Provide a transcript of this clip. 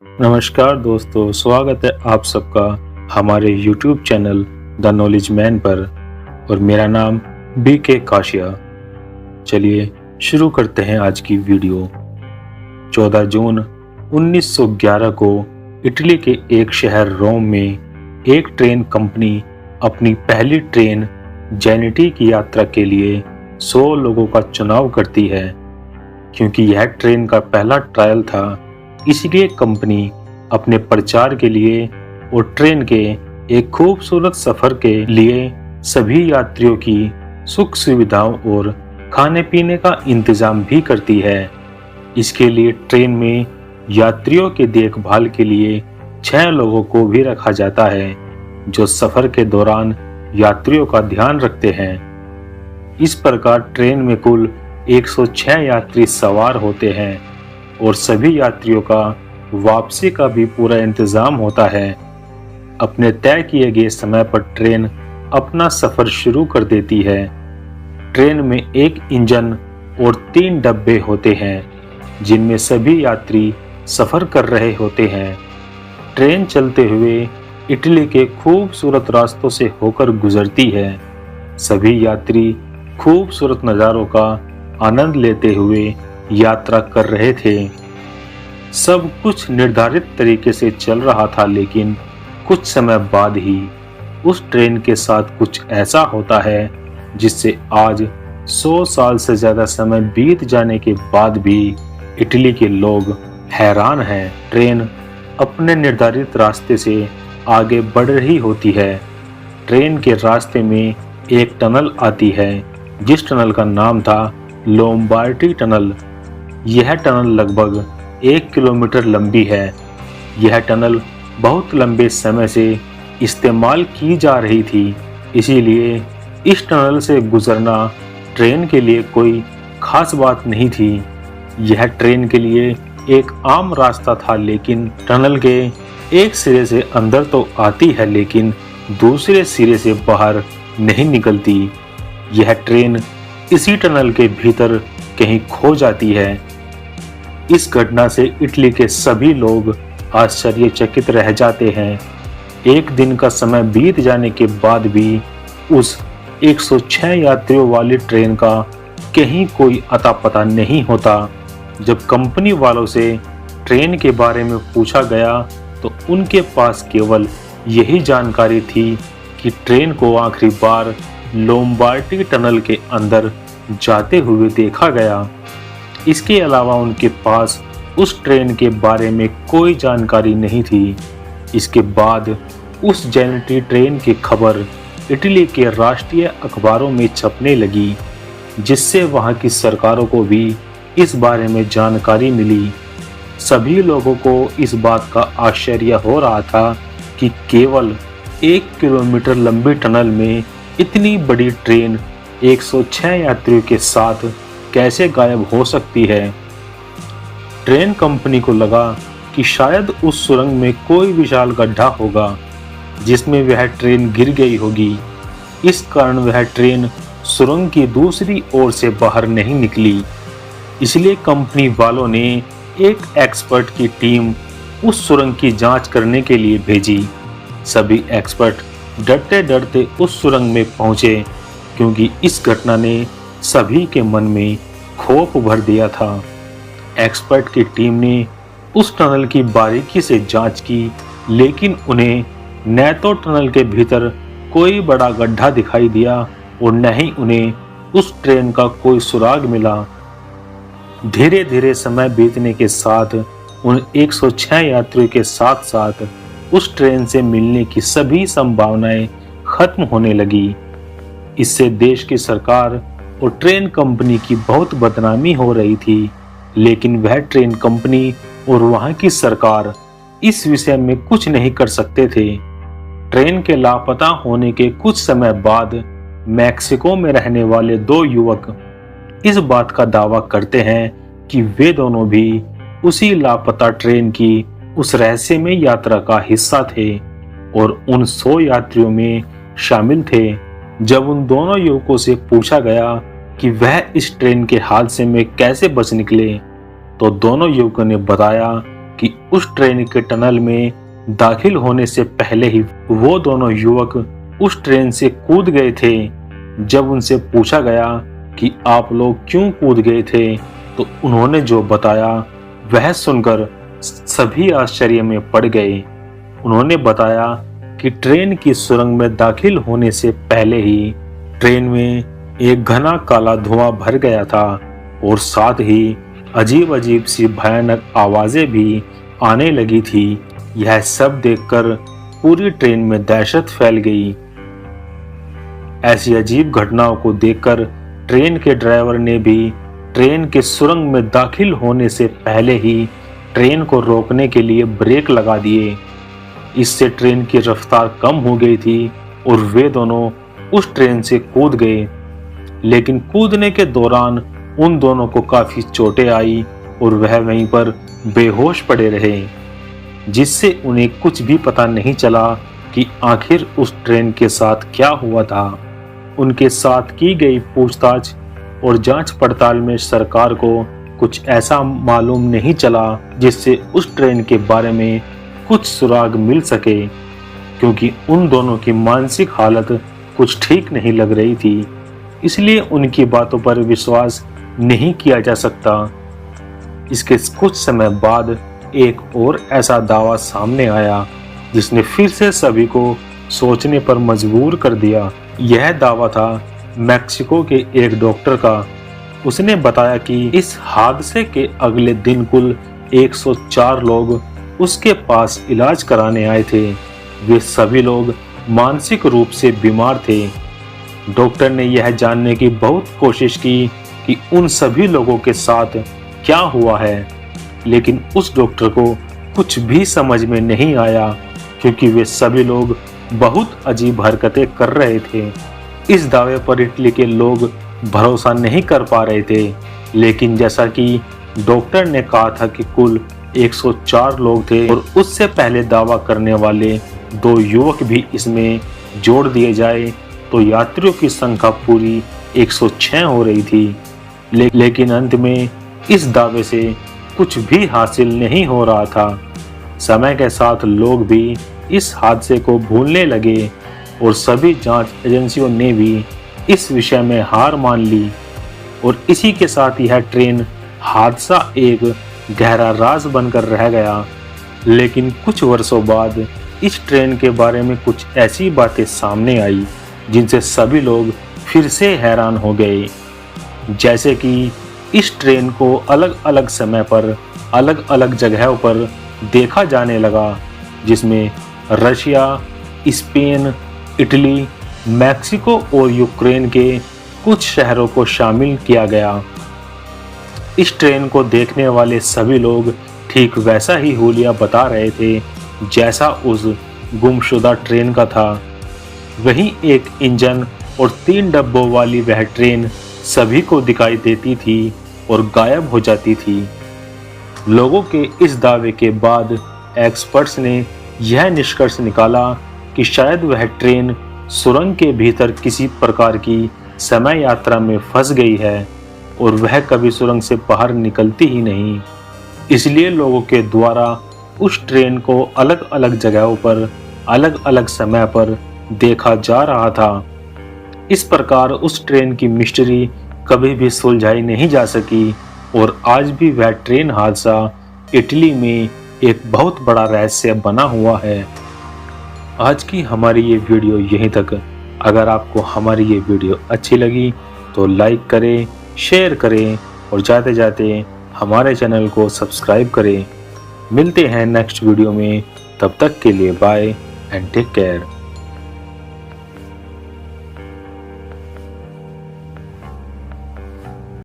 नमस्कार दोस्तों, स्वागत है आप सबका हमारे YouTube channel the knowledge man पर। और मेरा नाम BK काशिया। चलिए शुरू करते हैं आज की वीडियो। 14 जून 1911 को इटली के एक शहर रोम में एक ट्रेन कंपनी अपनी पहली ट्रेन जेनिटी की यात्रा के लिए 100 लोगों का चुनाव करती है। क्योंकि यह ट्रेन का पहला ट्रायल था, इसलिए कंपनी अपने प्रचार के लिए और ट्रेन के एक खूबसूरत सफर के लिए सभी यात्रियों की सुख सुविधाओं और खाने पीने का इंतजाम भी करती है। इसके लिए ट्रेन में यात्रियों के देखभाल के लिए 6 लोगों को भी रखा जाता है, जो सफर के दौरान यात्रियों का ध्यान रखते हैं। इस प्रकार ट्रेन में कुल 106 यात्री सवार होते हैं और सभी यात्रियों का वापसी का भी पूरा इंतजाम होता है। अपने तय किए गए समय पर ट्रेन अपना सफर शुरू कर देती है। ट्रेन में एक इंजन और 3 डब्बे होते हैं, जिनमें सभी यात्री सफर कर रहे होते हैं। ट्रेन चलते हुए इटली के खूबसूरत रास्तों से होकर गुजरती है। सभी यात्री खूबसूरत नज़ारों का आनंद लेते हुए यात्रा कर रहे थे। सब कुछ निर्धारित तरीके से चल रहा था, लेकिन कुछ समय बाद ही उस ट्रेन के साथ कुछ ऐसा होता है जिससे आज 100 साल से ज्यादा समय बीत जाने के बाद भी इटली के लोग हैरान हैं। ट्रेन अपने निर्धारित रास्ते से आगे बढ़ रही होती है। ट्रेन के रास्ते में एक टनल आती है, जिस टनल का नाम था लोम्बार्डी टनल। यह टनल लगभग 1 किलोमीटर लंबी है। यह टनल बहुत लंबे समय से इस्तेमाल की जा रही थी, इसीलिए इस टनल से गुजरना ट्रेन के लिए कोई खास बात नहीं थी। यह ट्रेन के लिए एक आम रास्ता था, लेकिन टनल के एक सिरे से अंदर तो आती है, लेकिन दूसरे सिरे से बाहर नहीं निकलती। यह ट्रेन इसी टनल के भीतर कहीं खो जाती है। इस घटना से इटली के सभी लोग आश्चर्यचकित रह जाते हैं। एक दिन का समय बीत जाने के बाद भी उस 106 यात्रियों वाली ट्रेन का कहीं कोई अता पता नहीं होता। जब कंपनी वालों से ट्रेन के बारे में पूछा गया तो उनके पास केवल यही जानकारी थी कि ट्रेन को आखिरी बार लोम्बार्डी टनल के अंदर जाते हुए देखा गया। इसके अलावा उनके पास उस ट्रेन के बारे में कोई जानकारी नहीं थी। इसके बाद उस जेनिटी ट्रेन की खबर इटली के राष्ट्रीय अखबारों में छपने लगी, जिससे वहां की सरकारों को भी इस बारे में जानकारी मिली। सभी लोगों को इस बात का आश्चर्य हो रहा था कि केवल 1 किलोमीटर लंबी टनल में इतनी बड़ी ट्रेन 106 यात्रियों के साथ कैसे गायब हो सकती है। ट्रेन कंपनी को लगा कि शायद उस सुरंग में कोई विशाल गड्ढा होगा जिसमें वह ट्रेन गिर गई होगी। इस कारण वह ट्रेन सुरंग की दूसरी ओर से बाहर नहीं निकली। इसलिए कंपनी वालों ने एक एक्सपर्ट की टीम उस सुरंग की जांच करने के लिए भेजी। सभी एक्सपर्ट डरते डरते उस सुरंग में पहुंचे, क्योंकि इस घटना ने सभी के मन में खौफ भर दिया था। एक्सपर्ट की टीम ने उस टनल की बारीकी से जांच की, लेकिन उन्हें न तो टनल के भीतर कोई बड़ा गड्ढा दिखाई दिया और न ही उन्हें उस ट्रेन का कोई सुराग मिला। धीरे धीरे समय बीतने के साथ उन 106 यात्रियों के साथ साथ उस ट्रेन से मिलने की सभी संभावनाएं खत्म होने लगी। इससे देश की सरकार और ट्रेन कंपनी की बहुत बदनामी हो रही थी, लेकिन वह ट्रेन कंपनी और वहां की सरकार इस विषय में कुछ नहीं कर सकते थे। ट्रेन के लापता होने के कुछ समय बाद मैक्सिको में रहने वाले 2 युवक इस बात का दावा करते हैं कि वे दोनों भी उसी लापता ट्रेन की उस रहस्यमय यात्रा का हिस्सा थे और उन 100 यात्रियों में शामिल थे। जब उन दोनों युवकों से पूछा गया कि वह इस ट्रेन के हादसे में कैसे बच निकले, तो दोनों युवकों ने बताया कि उस ट्रेन के टनल में दाखिल होने से पहले ही वो दोनों युवक उस ट्रेन से कूद गए थे। जब उनसे पूछा गया कि आप लोग क्यों कूद गए थे, तो उन्होंने जो बताया वह सुनकर सभी आश्चर्य में पड़ गए। उन्होंने बताया कि ट्रेन की सुरंग में दाखिल होने से पहले ही ट्रेन में एक घना काला धुआं भर गया था और साथ ही अजीब अजीब सी भयानक आवाजें भी आने लगी थी। यह सब देखकर पूरी ट्रेन में दहशत फैल गई। ऐसी अजीब घटनाओं को देखकर ट्रेन के ड्राइवर ने भी ट्रेन के सुरंग में दाखिल होने से पहले ही ट्रेन को रोकने के लिए ब्रेक लगा दिए। इससे ट्रेन की रफ्तार कम हो गई थी और वे दोनों उस ट्रेन से कूद गए। लेकिन कूदने के दौरान उन दोनों को काफी चोटें आई और वह वहीं पर बेहोश पड़े रहे, जिससे उन्हें कुछ भी पता नहीं चला कि आखिर उस ट्रेन के साथ क्या हुआ था। उनके साथ की गई पूछताछ और जांच पड़ताल में सरकार को कुछ ऐसा मालूम नहीं चला जिससे उस ट्रेन के बारे में कुछ सुराग मिल सके, क्योंकि उन दोनों की मानसिक हालत कुछ ठीक नहीं लग रही थी। इसलिए उनकी बातों पर विश्वास नहीं किया जा सकता। इसके कुछ समय बाद एक और ऐसा दावा सामने आया जिसने फिर से सभी को सोचने पर मजबूर कर दिया। यह दावा था मैक्सिको के एक डॉक्टर का। उसने बताया कि इस हादसे के अगले दिन कुल 104 लोग उसके पास इलाज कराने आए थे। वे सभी लोग मानसिक रूप से बीमार थे। डॉक्टर ने यह जानने की बहुत कोशिश की कि उन सभी लोगों के साथ क्या हुआ है, लेकिन उस डॉक्टर को कुछ भी समझ में नहीं आया, क्योंकि वे सभी लोग बहुत अजीब हरकतें कर रहे थे। इस दावे पर इटली के लोग भरोसा नहीं कर पा रहे थे, लेकिन जैसा कि डॉक्टर ने कहा था कि कुल 104 लोग थे और उससे पहले दावा करने वाले 2 युवक भी इसमें जोड़ दिए जाए तो यात्रियों की संख्या पूरी 106 हो रही थी। लेकिन अंत में इस दावे से कुछ भी हासिल नहीं हो रहा था। समय के साथ लोग भी इस हादसे को भूलने लगे और सभी जांच एजेंसियों ने भी इस विषय में हार मान ली और इसी के साथ यह ट्रेन हादसा एक गहरा राज बनकर रह गया। लेकिन कुछ वर्षों बाद इस ट्रेन के बारे में कुछ ऐसी बातें सामने आई जिनसे सभी लोग फिर से हैरान हो गए। जैसे कि इस ट्रेन को अलग अलग समय पर अलग अलग जगहों पर देखा जाने लगा, जिसमें रशिया, स्पेन, इटली, मैक्सिको और यूक्रेन के कुछ शहरों को शामिल किया गया। इस ट्रेन को देखने वाले सभी लोग ठीक वैसा ही हुलिया बता रहे थे जैसा उस गुमशुदा ट्रेन का था। वहीं एक इंजन और 3 डब्बों वाली वह ट्रेन सभी को दिखाई देती थी और गायब हो जाती थी। लोगों के इस दावे के बाद एक्सपर्ट्स ने यह निष्कर्ष निकाला कि शायद वह ट्रेन सुरंग के भीतर किसी प्रकार की समय यात्रा में फंस गई है और वह कभी सुरंग से बाहर निकलती ही नहीं। इसलिए लोगों के द्वारा उस ट्रेन को अलग अलग जगहों पर अलग अलग समय पर देखा जा रहा था। इस प्रकार उस ट्रेन की मिस्ट्री कभी भी सुलझाई नहीं जा सकी और आज भी वह ट्रेन हादसा इटली में एक बहुत बड़ा रहस्य बना हुआ है। आज की हमारी ये वीडियो यहीं तक। अगर आपको हमारी ये वीडियो अच्छी लगी तो लाइक करें, शेयर करें और जाते जाते हमारे चैनल को सब्सक्राइब करें। मिलते हैं नेक्स्ट वीडियो में, तब तक के लिए बाय एंड टेक केयर।